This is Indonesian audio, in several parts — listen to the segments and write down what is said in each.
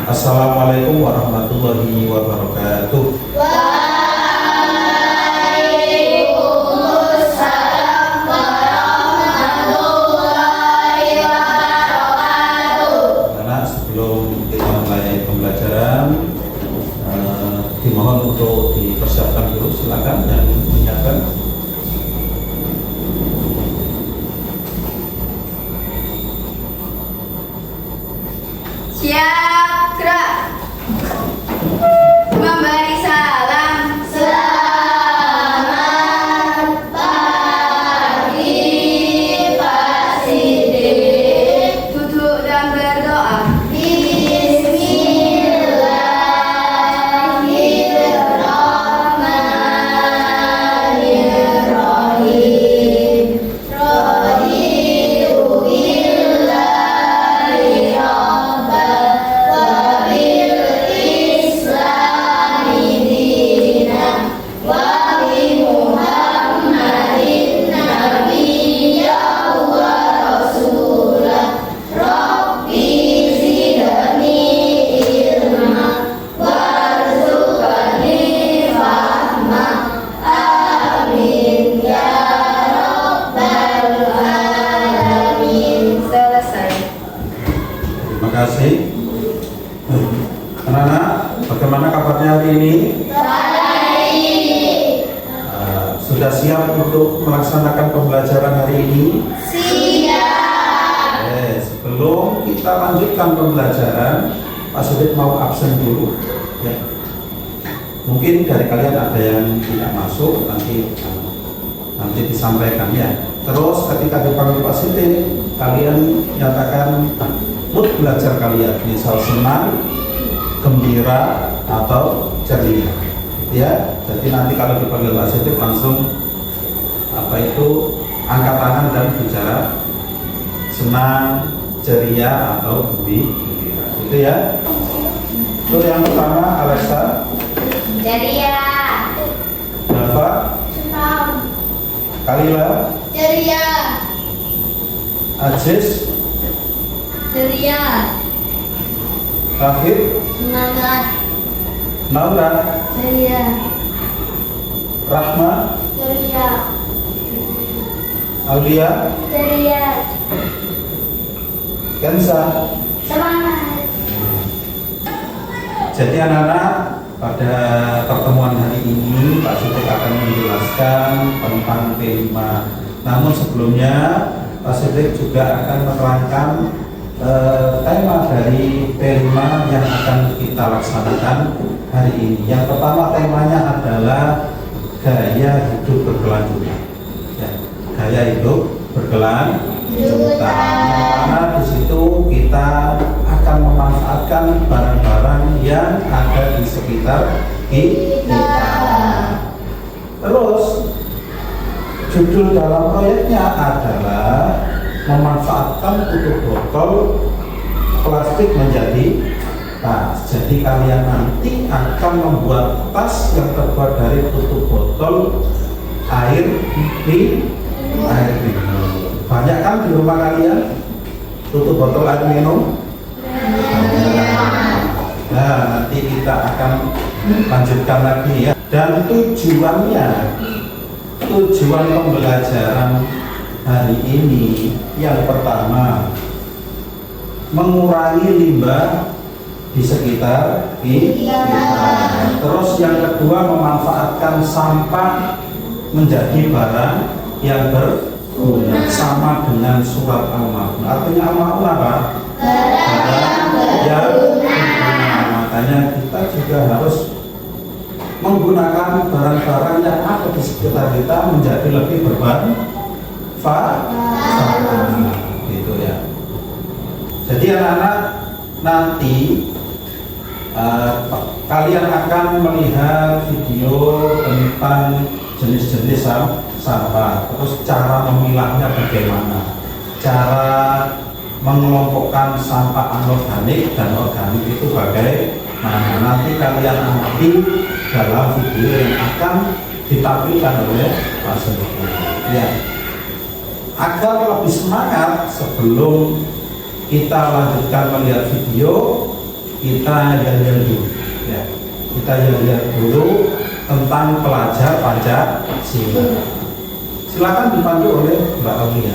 Assalamualaikum warahmatullahi wabarakatuh. Waalaikumsalam warahmatullahi wabarakatuh. Karena sebelum kita mulai pembelajaran, dimohon untuk dipersiapkan dulu, silakan yang menyiapkan. Siap, gerak. Memberi salam. Selamat pagi, Pak Sidik. Duduk dan berdoa. Bismillahirrahmanirrahim. Raditu billahi rabban wa bil islami dinan wa bi Muhammadin nabiyyan wa rasulah. Rabbi zidni ilma warzuqni fahma. Amin ya rabbal alamin. Selesai. Terima kasih. Anak-anak, bagaimana kabarnya hari ini? Baik. Sudah siap untuk melaksanakan pembelajaran hari ini? Siap. Sebelum kita lanjutkan pembelajaran, Pak Sidik mau absen dulu. Ya. Mungkin dari kalian ada yang tidak masuk, nanti disampaikan ya. Terus ketika dipanggil Pak Sidik, kalian nyatakan mood belajar kalian, misal senang, gembira, atau ceria. Ya, jadi nanti kalau dipanggil Pak Sidik langsung angkat tangan dan bicara senang, ceria, atau gembira. Gitu ya. Itu yang pertama, Alexa, Ceria. Dava, Senang. Kalila, Ceria. Aziz, Ceria. Rafid, Semangat. Naura, Ceria. Rahma, Ceria. Aulia, Ceria. Kenza. Semangat. Jadi anak-anak, pada pertemuan hari ini Pak Sidik akan menjelaskan tentang tema. Namun sebelumnya Pak Sidik juga akan menerangkan tema dari tema yang akan kita laksanakan hari ini. Yang pertama temanya adalah gaya hidup berkelanjutan. Ya, gaya hidup berkelanjutan. Yang mana di situ kita akan memanfaatkan barang-barang yang ada di sekitar kita. Terus judul dalam proyeknya adalah memanfaatkan tutup botol plastik menjadi tas. Jadi kalian nanti akan membuat tas yang terbuat dari tutup botol air minum. Banyak kan di rumah kalian tutup botol air minum? Nah, nanti kita akan lanjutkan lagi ya. Dan tujuan pembelajaran hari ini yang pertama, mengurangi limbah di sekitar kita. Terus yang kedua, memanfaatkan sampah menjadi barang yang berguna, sama dengan surat Al-Maun. Artinya Al-Maun apa? Barang yang berguna. Makanya kita juga harus menggunakan barang-barang yang ada di sekitar kita menjadi lebih bermanfaat. Gitu ya. Jadi anak-anak, nanti kalian akan melihat video tentang jenis-jenis sampah, terus cara memilahnya bagaimana, cara mengelompokkan sampah anorganik dan organik itu bagaimana. Nanti kalian amati dalam video yang akan ditampilkan oleh Pak Sidik. Ya. Agar lebih semangat sebelum kita lanjutkan melihat video, kita lihat dulu ya. Kita lihat dulu tentang pelajar Pancasila. Silakan dipandu oleh Mbak Aulia.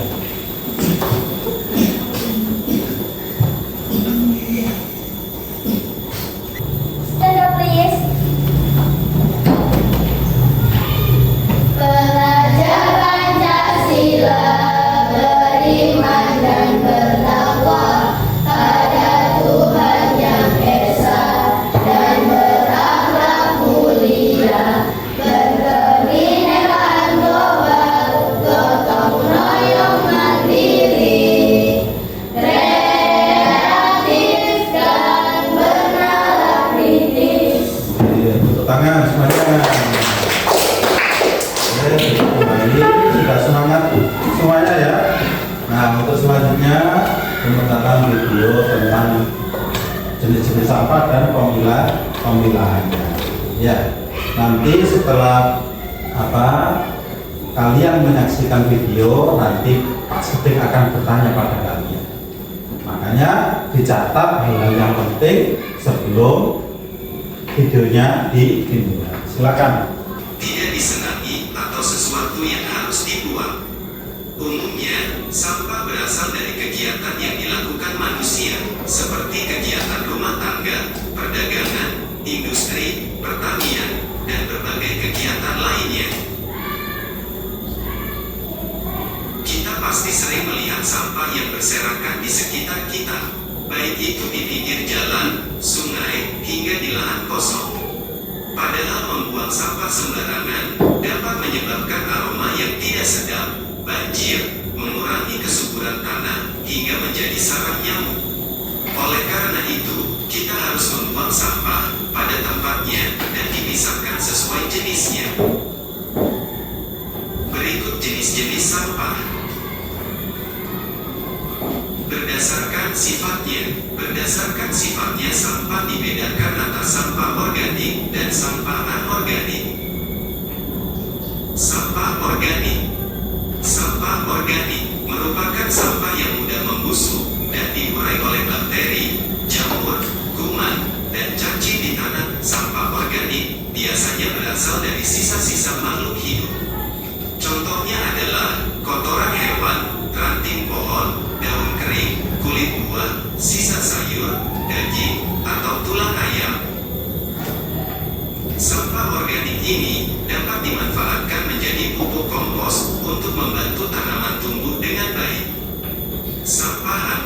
Stand up, please. Pelajar Pancasila beriman dan bertakwa pada Tuhan yang Esa dan berakhlak mulia, berkebinekaan global, gotong royong mandiri, kreatif dan bernalar kritis. Iya, tepuk tangan semuanya. Kembali sudah semangat semuanya ya. Nah, untuk selanjutnya pementasan video tentang jenis-jenis sampah dan pemilahannya. Ya, nanti setelah kalian menyaksikan video, nanti Pak Setik akan bertanya pada kalian. Makanya dicatat hal-hal yang penting sebelum videonya dimulai. Silakan. Tidak disenangi atau sesuatu yang harus dibuang. Umumnya, sampah berasal dari kegiatan yang dilakukan manusia, seperti kegiatan rumah tangga, perdagangan, industri, pertanian, dan berbagai kegiatan lainnya. Kita pasti sering melihat sampah yang berserakan di sekitar kita, baik itu di pinggir jalan, sungai, hingga di lahan kosong. Padahal membuang sampah sembarangan dapat menyebabkan aroma yang tidak sedap, banjir, mengurangi kesuburan tanah, hingga menjadi sarang nyamuk. Oleh karena itu, kita harus membuang sampah pada tempatnya dan dipisahkan sesuai jenisnya. Berikut jenis-jenis sampah. Berdasarkan sifatnya sampah dibedakan atas sampah organik dan sampah anorganik. Sampah organik merupakan sampah yang mudah membusuk dan diurai oleh bakteri, jamur, kuman, dan cacing di tanah. Sampah organik biasanya berasal dari sisa-sisa makhluk hidup. Contohnya adalah kotoran hewan, ranting pohon, daun kering, kulit buah, sisa sayur, daging, atau tulang ayam. Sampah organik ini dapat dimanfaatkan menjadi pupuk kompos untuk membantu tanaman tumbuh dengan baik. Sampah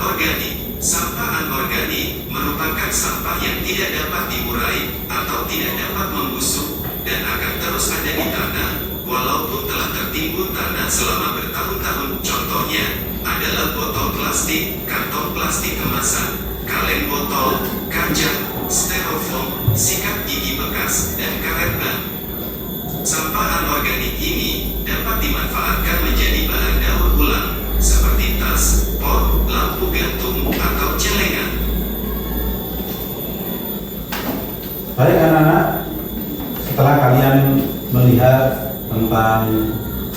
anorganik merupakan sampah yang tidak dapat diurai atau tidak dapat membusuk dan akan terus ada di tanah walaupun telah tertimbun tanah selama bertahun-tahun. Contohnya adalah botol plastik, kantong plastik kemasan, kaleng botol, kaca, styrofoam, sikat gigi bekas, dan karet ban. Sampah anorganik ini dapat dimanfaatkan menjadi bahan daur ulang seperti tas, pot, lampu gantung, atau celengan. Baik anak-anak, setelah kalian melihat tentang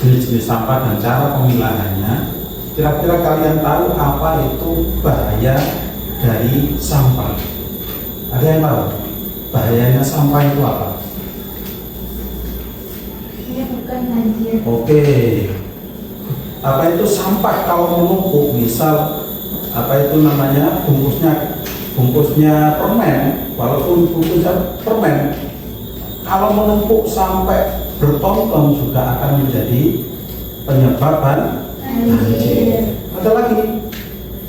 jenis-jenis sampah dan cara pemilahannya, kira-kira kalian tahu apa itu bahaya dari sampah? Ada yang tahu bahayanya sampah itu apa? Ini bukan banjir. Oke, apa itu sampah kalau menumpuk? Misal apa itu namanya, bungkusnya permen, walaupun bungkusnya permen, kalau menumpuk sampai bertonton juga akan menjadi penyebab banjir. Ada lagi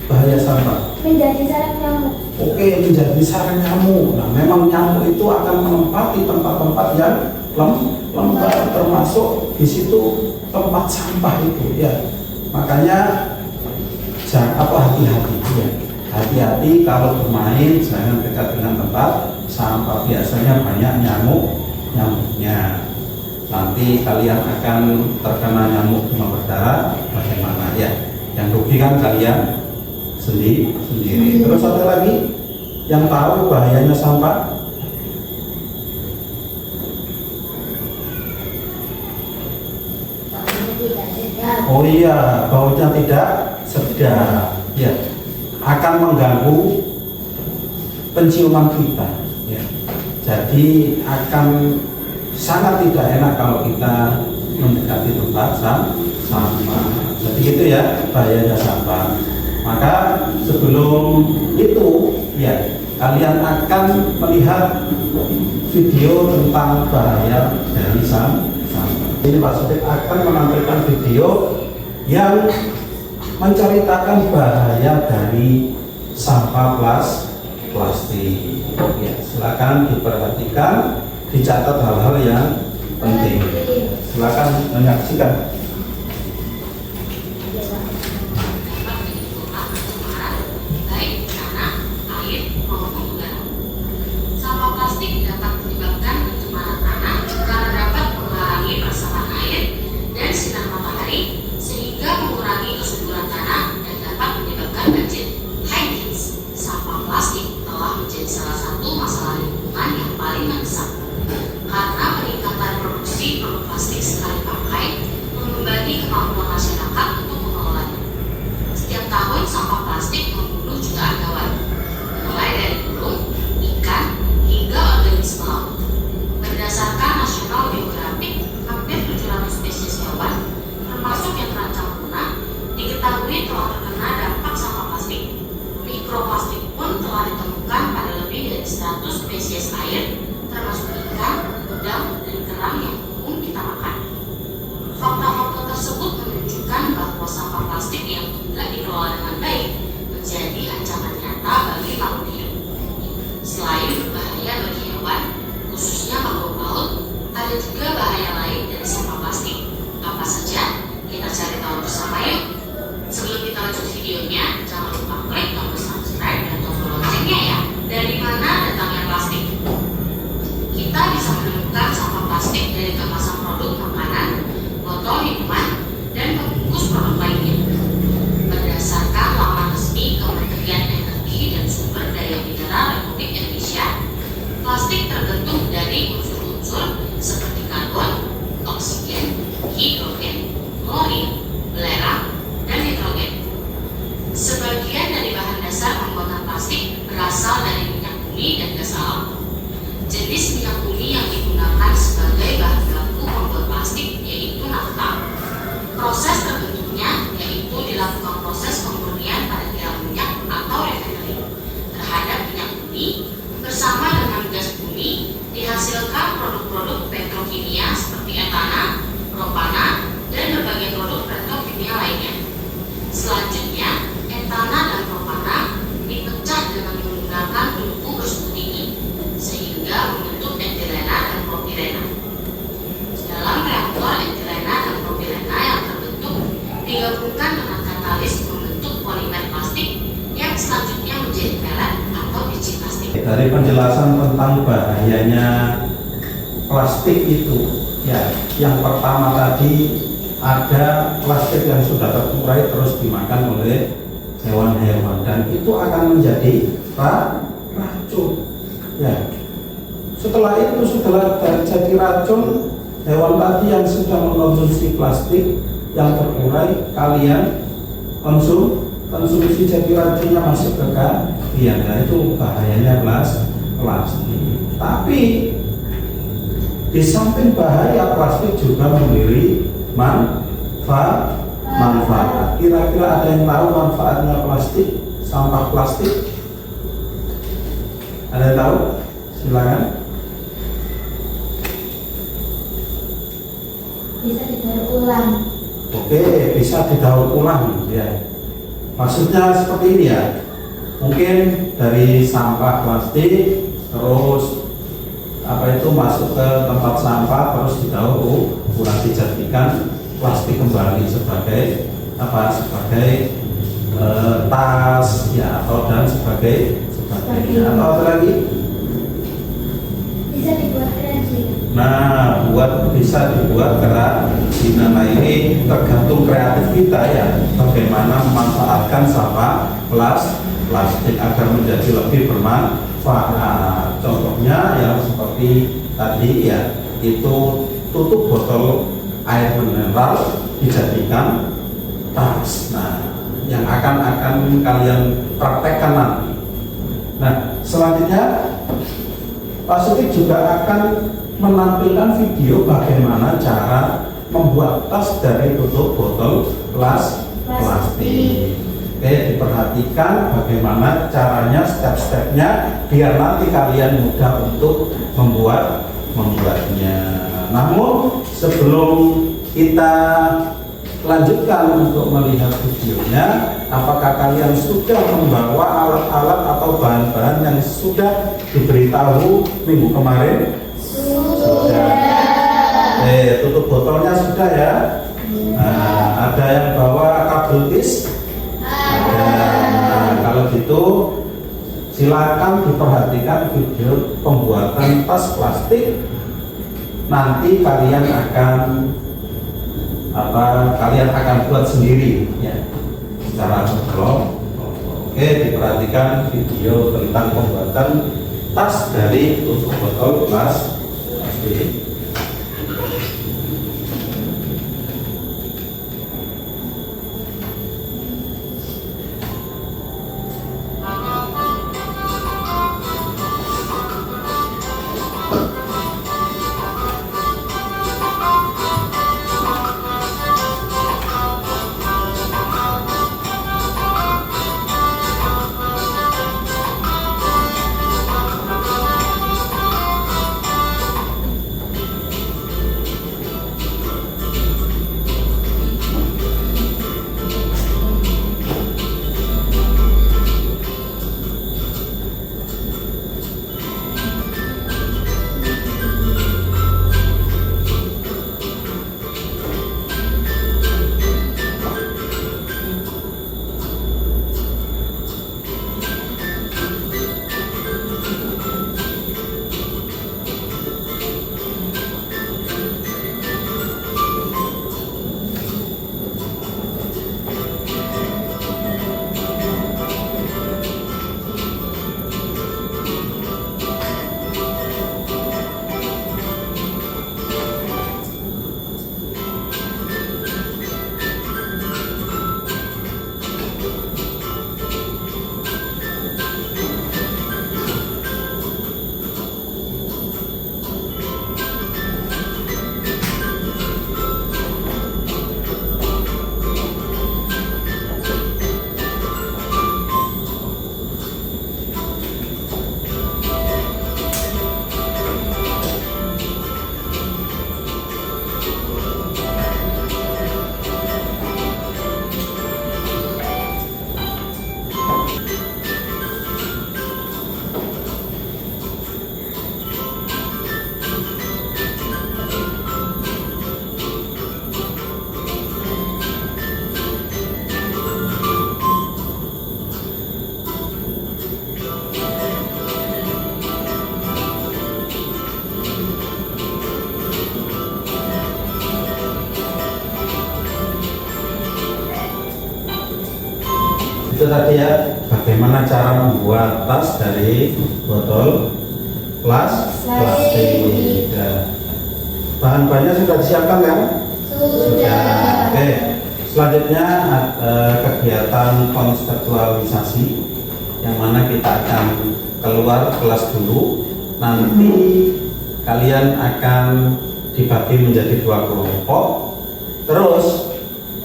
bahaya sampah. Menjadi sarang nyamuk. Oke, menjadi sarang nyamuk. Nah, memang nyamuk itu akan menempati tempat-tempat yang lembab, termasuk di situ tempat sampah itu ya. Makanya hati-hati ya. Hati-hati kalau bermain, jangan dekat dengan tempat sampah. Biasanya banyak nyamuknya. Nanti kalian akan terkena nyamuk demam berdarah. Bagaimana ya? Yang rugi kan kalian sendiri. Terus ada lagi yang tahu bahayanya sampah? Tidak sedap. Oh iya, baunya tidak sedap. Ya, akan mengganggu penciuman kita. Ya. Jadi akan sangat tidak enak kalau kita mendekati tempat sampah. Jadi gitu ya bahayanya sampah. Maka sebelum itu ya kalian akan melihat video tentang bahaya dari sampah. Ini Pak Sodik akan menampilkan video yang menceritakan bahaya dari sampah plastik. Ya, silakan diperhatikan, dicatat hal-hal yang penting. Silakan menyaksikan. Baik tanah, air, maupun udara. Sampah plastik dapat menyebabkan pencemaran tanah karena dapat menghalangi peresapan air dan sinar matahari sehingga mengurangi kesuburan tanah dan dapat menyebabkan banjir. Hai kids, sampah plastik telah menjadi salah satu masalah lingkungan yang paling mendesak karena peningkatan produksi produk plastik sekali pakai membebani kemampuan masyarakat untuk mengelolanya. Setiap tahun sampah plastik membunuh jutaan hewan, mulai dari burung, ikan, hingga organisme laut. Berdasarkan National Geographic, hampir 700 spesies hewan, termasuk yang terancam punah, diketahui telah terkena dampak sampah plastik. Mikroplastik pun telah ditemukan pada lebih dari 100 spesies air, termasuk ikan, udang, dan kerang yang umum kita makan. Fakta-fakta tersebut menunjukkan bahwa sampah plastik yang tidak dikelola dengan baik menjadi ancaman nyata bagi makhluk hidup. Selain berbahaya bagi hewan, khususnya makhluk laut, ada juga bahaya lain dari sampah plastik. Apa saja? Kita cari tahu bersama yuk. Sebelum kita lanjut videonya, jangan lupa klik tombol subscribe dan tombol loncengnya ya. Dari mana datangnya plastik? Kita bisa menemukan sampah plastik dari kemasan produk makanan, botol minuman, dan pembungkus produk lainnya. Berdasarkan laman resmi Kementerian Energi dan Sumber Daya Mineral Republik Indonesia, plastik terbentuk dari unsur-unsur seperti karbon, oksigen, hidrogen, klorin, belerang, dan nitrogen. Sebagian dari bahan dasar pembuatan plastik berasal dari minyak bumi dan gas alam. Jenis minyak bumi yang digunakan sebagai bahan baku pembuat plastik yaitu nafta. Proses terbentuknya yaitu dilakukan proses pemurnian pada kilang minyak atau refinery terhadap minyak bumi bersama dengan gas bumi dihasilkan produk-produk petrokimia seperti etana, propana, dan berbagai produk petrokimia lainnya. Selanjutnya, etana dan propana dipecah dengan menggunakan tungku bersuhu tinggi sehingga membentuk etilena dan propilena. Dalam reaktor etilena dan propilena yang terbentuk digabungkan dengan katalis membentuk polimer plastik yang selanjutnya menjadi pelet atau biji plastik. Dari penjelasan tentang bahayanya plastik itu, ya, yang pertama tadi ada plastik yang sudah terurai terus dimakan oleh hewan-hewan dan itu akan menjadi racun. Ya. Setelah itu, setelah jadi racun, hewan tadi yang sudah mengkonsumsi plastik yang terurai, kalian konsumsi jadi racunnya masuk ke kalian. Nah, itu bahayanya plastik. Tapi di samping bahaya, plastik juga memberi manfaat. Kira-kira ada yang tahu manfaatnya plastik, sampah plastik? Ada yang tahu? Silakan. Bisa didaur ulang. Oke, bisa didaur ulang ya. Maksudnya seperti ini ya. Mungkin dari sampah plastik terus masuk ke tempat sampah terus didaur ulang, dijadikan plastik kembali sebagai tas ya atau dan sebagainya. Atau apa lagi? Bisa dibuat kerajinan. Nah, bisa dibuat kerajinan. Nah, ini tergantung kreatif kita ya, bagaimana memanfaatkan sampah plastik agar menjadi lebih bermanfaat. Contohnya yang seperti tadi ya, itu tutup botol air mineral dijadikan tas. Nah, yang akan kalian praktekkan nanti. Nah, Selanjutnya Pak Sutik juga akan menampilkan video bagaimana cara membuat tas dari tutup botol plastik. Oke, diperhatikan bagaimana caranya, step-stepnya, biar nanti kalian mudah untuk membuatnya. Namun sebelum kita lanjutkan untuk melihat videonya, apakah kalian sudah membawa alat-alat atau bahan-bahan yang sudah diberitahu minggu kemarin? Sudah. Tutup botolnya sudah ya. Nah, ada yang bawa kabel tis? Ada. Nah, kalau gitu silakan diperhatikan video pembuatan tas plastik. Nanti kalian akan buat sendiri ya, secara vlog. Oke, diperhatikan video tentang pembuatan tas dari tutup botol plastik. Itu tadi ya, bagaimana cara membuat tas dari botol plastik. Bahan-bahannya sudah disiapkan kan? Sudah. Oke. Selanjutnya kegiatan konseptualisasi, yang mana kita akan keluar kelas dulu. Nanti kalian akan dibagi menjadi 2 kelompok. Terus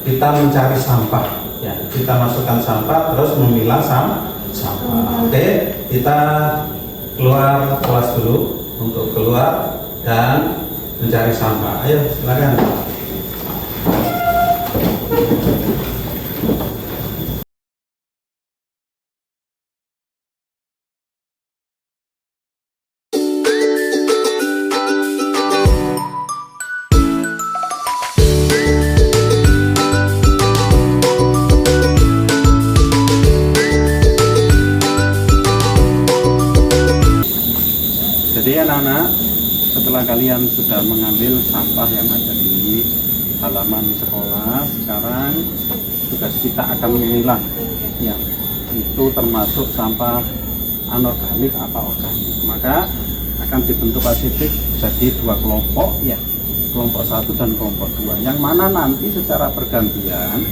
kita mencari sampah. Ya, kita masukkan sampah terus memilah sampah. Oke, kita keluar kelas dulu untuk keluar dan mencari sampah. Ayo, silakan. Jadi anak-anak, setelah kalian sudah mengambil sampah yang ada di halaman sekolah, sekarang tugas kita akan memilah. Ya, itu termasuk sampah anorganik apa organik. Maka akan dibentuk Pasifik jadi 2 kelompok, ya, kelompok 1 dan kelompok 2. Yang mana nanti secara bergantian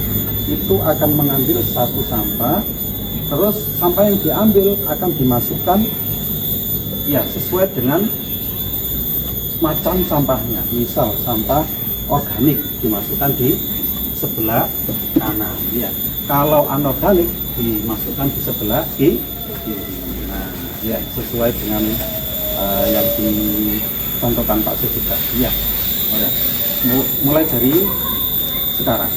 itu akan mengambil satu sampah Terus sampah yang diambil akan dimasukkan ya sesuai dengan macam sampahnya. Misal sampah organik dimasukkan di sebelah kanan ya. Kalau anorganik dimasukkan di sebelah kiri. Nah, ya sesuai dengan yang dicontohkan Pak Sudik tadi ya. Mulai dari sekarang.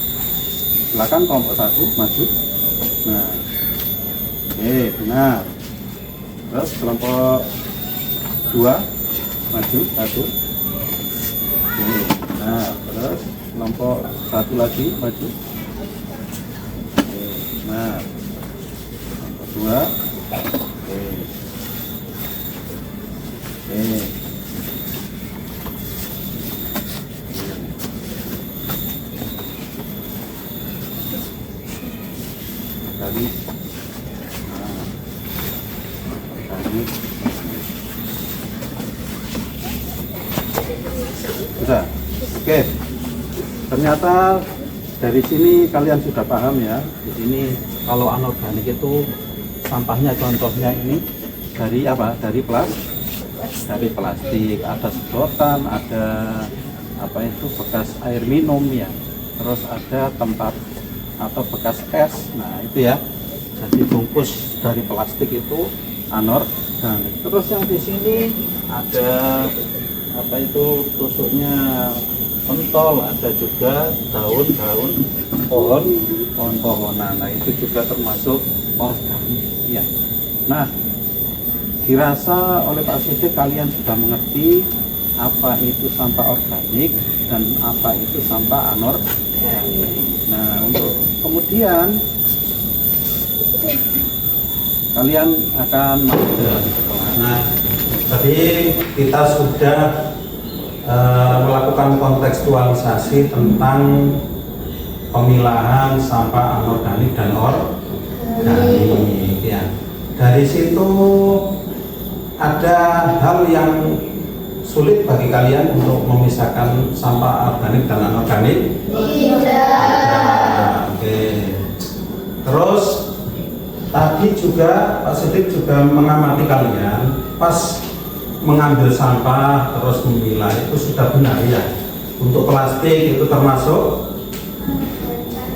Silakan kelompok 1 maju. Nah, oke, benar. Terus kelompok 2 maju 1. Oke, nah, terus kelompok 1 lagi maju. Oke, nah, kelompok 2. Oke. Oke. Tadi sudah. Oke. Ternyata dari sini kalian sudah paham ya. Di sini kalau anorganik itu sampahnya contohnya ini dari apa? Dari plastik, ada sedotan, ada apa itu bekas air minum ya. Terus ada tempat atau bekas es. Nah, itu ya. Jadi bungkus dari plastik itu anorganik. Terus yang di sini ada apa itu tusuknya pentol, ada juga daun-daun pohon-pohonan. Nah, itu juga termasuk organik ya. Nah, dirasa oleh Pak Sudik kalian sudah mengerti apa itu sampah organik dan apa itu sampah anorganik. Nah, untuk kemudian kalian akan masuk ke sekolah. Nah, tadi kita sudah melakukan kontekstualisasi tentang pemilahan sampah anorganik dan organik ya. Dari situ ada hal yang sulit bagi kalian untuk memisahkan sampah organik dan anorganik? Tidak. Oke. Terus tadi juga Pak Sudik juga mengamati kalian pas mengambil sampah terus memilah itu sudah benar ya. Untuk plastik itu termasuk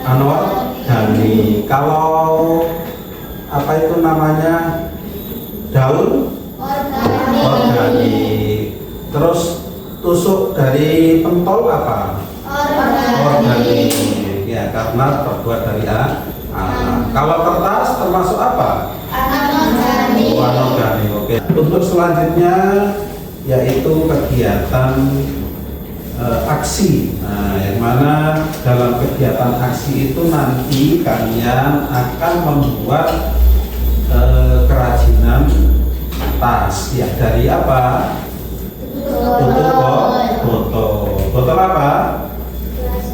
anorganik. Kalau apa itu namanya daun organik. Terus tusuk dari pentol apa? Organik. Ya, karena terbuat dari alam. Kalau kertas termasuk apa? Anorganik. Oke. Untuk selanjutnya yaitu kegiatan aksi. Nah, yang mana dalam kegiatan aksi itu nanti kalian akan membuat kerajinan tas. Ya, dari apa? Botol apa?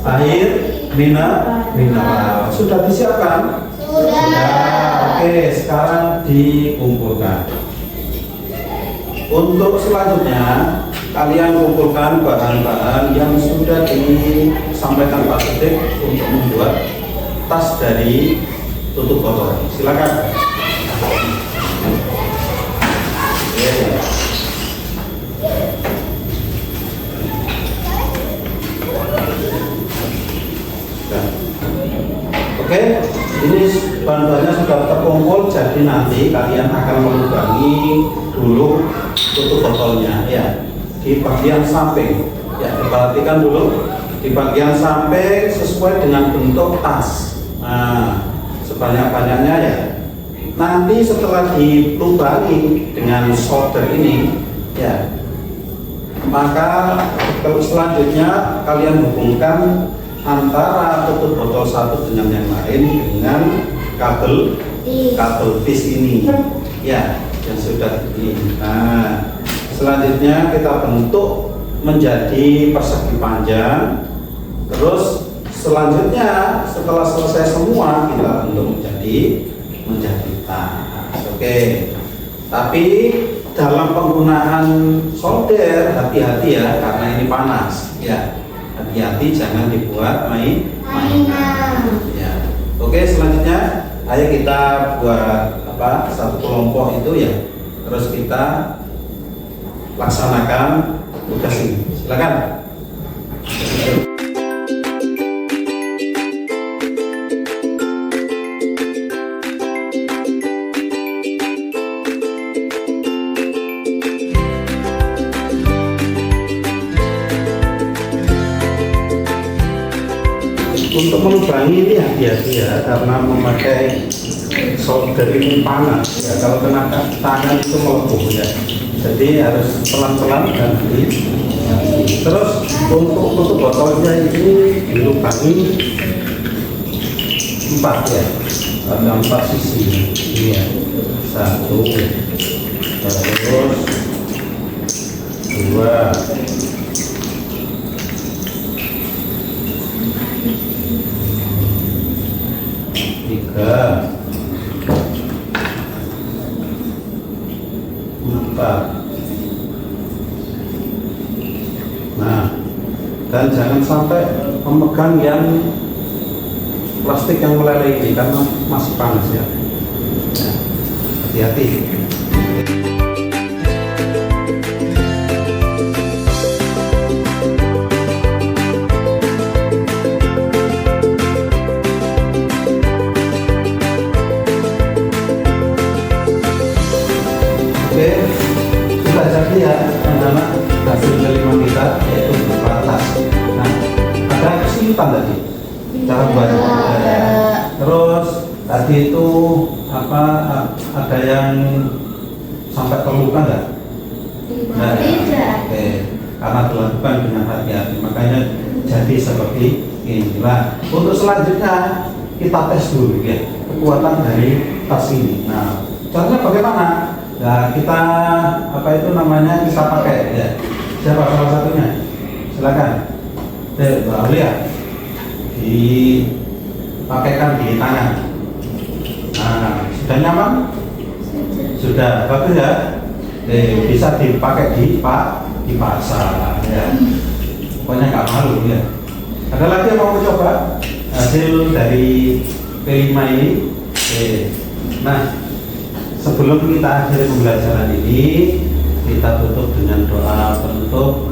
Air mineral. Sudah disiapkan? Sudah. Oke, sekarang dikumpulkan. Untuk selanjutnya kalian kumpulkan bahan-bahan yang sudah disampaikan Pak Sudik untuk membuat tas dari tutup botol. Silakan. Oke, ini bahan-bahannya sudah terkumpul, jadi nanti kalian akan melubangi dulu tutup botolnya ya di bagian samping. Ya, diperhatikan dulu di bagian samping sesuai dengan bentuk tas. Nah, sebanyak-banyaknya ya. Nanti setelah dilubangi dengan solder ini ya, maka selanjutnya kalian hubungkan antara tutup botol satu dengan yang lain dengan kabel vis ini ya, yang sudah ini. Nah, selanjutnya kita bentuk menjadi persegi panjang. Terus selanjutnya setelah selesai semua kita bentuk menjadi tas. Oke. Tapi dalam penggunaan solder hati-hati ya, karena ini panas ya. Hati-hati jangan dibuat mainan. Ya. Oke, selanjutnya ayo kita buat apa satu kelompok itu ya, terus kita laksanakan tugas ini. Silakan. Untuk melubangi ini hati-hati ya, karena memakai solder ini panas ya, kalau kena tangan itu melepuh ya, jadi harus pelan-pelan dan hati. Terus untuk botolnya ini dilubangi 4 ya, ada 4 sisi ini ya, 1, terus 2, 3, 4. Nah, dan jangan sampai memegang yang plastik yang meleleh ini karena masih panas ya. Nah, hati-hati. Oke, sudah jadi ya anak-anak hasil kelima kita, yaitu berupa tas. Nah, ada kesulitan tadi cara buatnya. Terus tadi itu apa, ada yang sampai terluka nggak? Tidak. Oke, karena dilakukan dengan hati-hati, makanya jadi seperti ini. Nah, untuk selanjutnya kita tes dulu ya kekuatan dari tas ini. Nah, caranya bagaimana? Nah, kita apa itu namanya, kita pakai ya. Siapa salah satunya? Silakan. Mbak Aulia, dipakaikan di tangan. Nah, sudah nyaman? Sudah, bagus ya. Bisa dipakai di pasar ya. Pokoknya nggak malu ya. Ada lagi yang mau mencoba hasil dari P5 ini? Nah, sebelum kita akhiri pembelajaran ini, kita tutup dengan doa penutup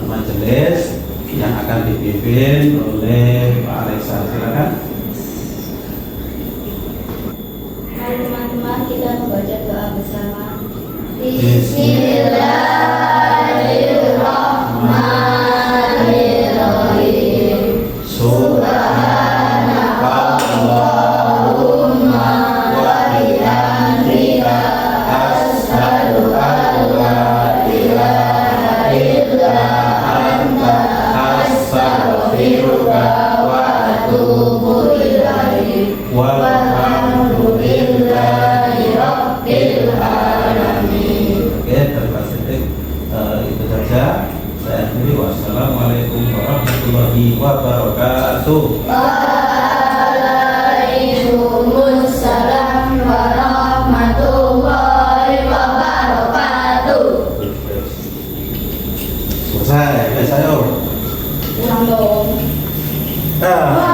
majelis yang akan dipimpin oleh Pak Aleksa. Silakan. Mari teman-teman kita membaca doa bersama. Bismillahirrahmanirrahim. Subhanakallahumma wa bihamdika asyhadu an la ilaha illa anta astaghfiruka wa atubu ilaik. Walhamdulillahi rabbil alamin. Oke, terima kasih. Itu saja. Saya akhiri. Wassalamualaikum warahmatullahi wabarakatuh. Waalaikumsalam warahmatullahi wabarakatuh. Selesai. Saya. Ulang dong. Ah.